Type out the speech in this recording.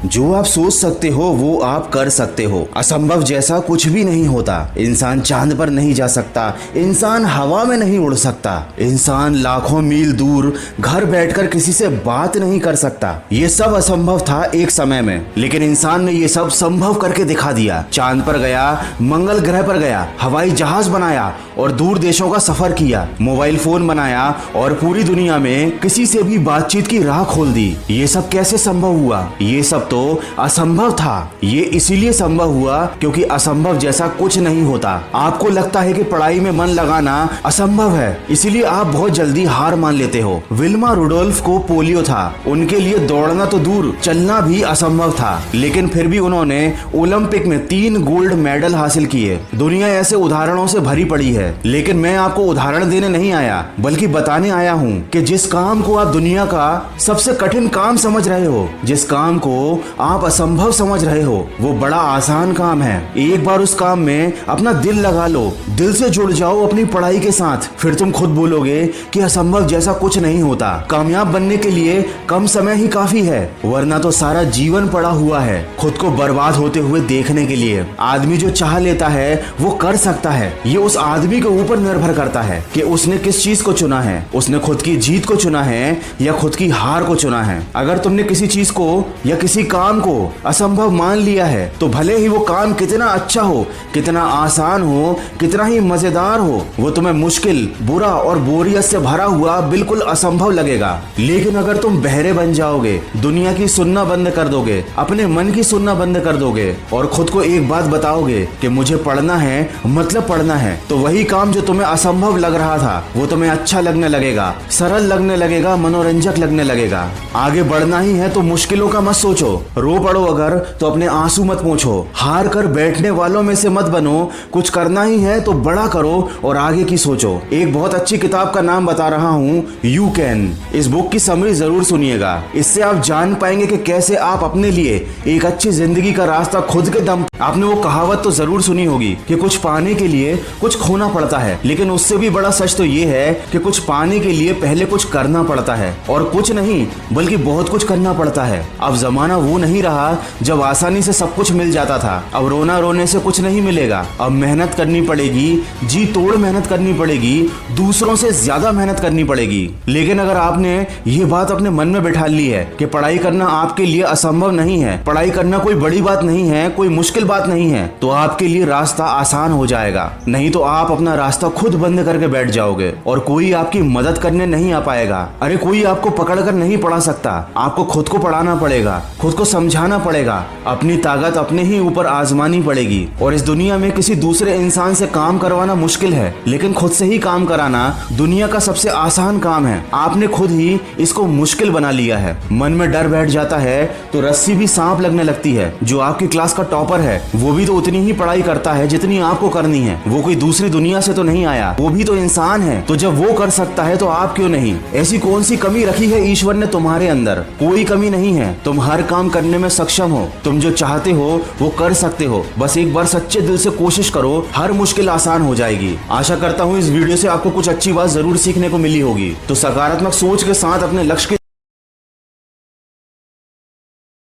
जो आप सोच सकते हो वो आप कर सकते हो। असंभव जैसा कुछ भी नहीं होता। इंसान चांद पर नहीं जा सकता, इंसान हवा में नहीं उड़ सकता, इंसान लाखों मील दूर घर बैठकर किसी से बात नहीं कर सकता। ये सब असंभव था एक समय में, लेकिन इंसान ने ये सब संभव करके दिखा दिया। चांद पर गया, मंगल ग्रह पर गया, हवाई जहाज बनाया और दूर देशों का सफर किया, मोबाइल फोन बनाया और पूरी दुनिया में किसी से भी बातचीत की राह खोल दी। ये सब कैसे संभव हुआ? ये सब तो असंभव था। ये इसीलिए संभव हुआ क्योंकि असंभव जैसा कुछ नहीं होता। आपको लगता है कि पढ़ाई में मन लगाना असंभव है, इसीलिए आप बहुत जल्दी हार मान लेते हो। विल्मा रुडोल्फ को पोलियो था, उनके लिए दौड़ना तो दूर चलना भी असंभव था, लेकिन फिर भी उन्होंने ओलंपिक में 3 गोल्ड मेडल हासिल किए। दुनिया ऐसे उदाहरणों से भरी पड़ी है, लेकिन मैं आपको उदाहरण देने नहीं आया बल्कि बताने आया हूँ कि जिस काम को आप दुनिया का सबसे कठिन काम समझ रहे हो, जिस काम को आप असंभव समझ रहे हो, वो बड़ा आसान काम है। एक बार उस काम में अपना दिल लगा लो, दिल से जुड़ जाओ अपनी पढ़ाई के साथ, फिर तुम खुद बोलोगे कि असंभव जैसा कुछ नहीं होता। कामयाब बनने के लिए कम समय ही काफी है, वरना तो सारा जीवन पड़ा हुआ है खुद को बर्बाद होते हुए देखने के लिए। आदमी जो चाह लेता है वो कर सकता है। ये उस आदमी के ऊपर निर्भर करता है कि उसने किस चीज को चुना है। उसने खुद की जीत को चुना है या खुद की हार को चुना है। अगर तुमने किसी चीज को या किसी काम को असंभव मान लिया है तो भले ही वो काम कितना अच्छा हो, कितना आसान हो, कितना ही मजेदार हो, वो तुम्हें मुश्किल, बुरा और बोरियत से भरा हुआ बिल्कुल असंभव लगेगा। लेकिन अगर तुम बहरे बन जाओगे, दुनिया की सुनना बंद कर दोगे, अपने मन की सुनना बंद कर दोगे और खुद को एक बात बताओगे कि मुझे पढ़ना है मतलब पढ़ना है, तो वही काम जो तुम्हें असंभव लग रहा था वो तुम्हें अच्छा लगने लगेगा, सरल लगने लगेगा, मनोरंजक लगने लगेगा। आगे बढ़ना ही है तो मुश्किलों का मत सोचो। रो पड़ो अगर तो अपने आंसू मत पोंछो। हार कर बैठने वालों में से मत बनो। कुछ करना ही है तो बड़ा करो और आगे की सोचो। एक बहुत अच्छी किताब का नाम बता रहा हूँ, यू कैन। इस बुक की समरी जरूर सुनिएगा, इससे आप जान पाएंगे कि कैसे आप अपने लिए एक अच्छी जिंदगी का रास्ता खुद के दम। आपने वो कहावत तो जरूर सुनी होगी कि कुछ पाने के लिए कुछ खोना पड़ता है, लेकिन उससे भी बड़ा सच तो ये है कि कुछ पाने के लिए पहले कुछ करना पड़ता है, और कुछ नहीं बल्कि बहुत कुछ करना पड़ता है। अब जमाना वो नहीं रहा जब आसानी से सब कुछ मिल जाता था। अब रोना रोने से कुछ नहीं मिलेगा। अब मेहनत करनी पड़ेगी, जी तोड़ मेहनत करनी पड़ेगी, दूसरों से ज्यादा मेहनत करनी पड़ेगी। लेकिन अगर आपने ये बात अपने मन में बैठा ली है कि पढ़ाई करना आपके लिए असंभव नहीं है, पढ़ाई करना कोई बड़ी बात नहीं है, कोई मुश्किल बात नहीं है, तो आपके लिए रास्ता आसान हो जाएगा। नहीं तो आप अपना रास्ता खुद बंद करके बैठ जाओगे और कोई आपकी मदद करने नहीं आ पाएगा। अरे कोई आपको पकड़ कर नहीं पढ़ा सकता, आपको खुद को पढ़ाना पड़ेगा, खुद को समझाना पड़ेगा, अपनी ताकत अपने ही ऊपर आजमानी पड़ेगी। और इस दुनिया में किसी दूसरे इंसान से काम करवाना मुश्किल है, लेकिन खुद से ही काम कराना दुनिया का सबसे आसान काम है। आपने खुद ही इसको मुश्किल बना लिया है। मन में डर बैठ जाता है तो रस्सी भी सांप लगने लगती है। जो आपकी क्लास का टॉपर है वो भी तो उतनी ही पढ़ाई करता है जितनी आपको करनी है। वो कोई दूसरी दुनिया से तो नहीं आया, वो भी तो इंसान है। तो जब वो कर सकता है तो आप क्यों नहीं? ऐसी कौन सी कमी रखी है ईश्वर ने तुम्हारे अंदर? कोई कमी नहीं है। तुम हर काम करने में सक्षम हो। तुम जो चाहते हो वो कर सकते हो। बस एक बार सच्चे दिल से कोशिश करो, हर मुश्किल आसान हो जाएगी। आशा करता हूँ इस वीडियो से आपको कुछ अच्छी बात जरूर सीखने को मिली होगी। तो सकारात्मक सोच के साथ अपने लक्ष्य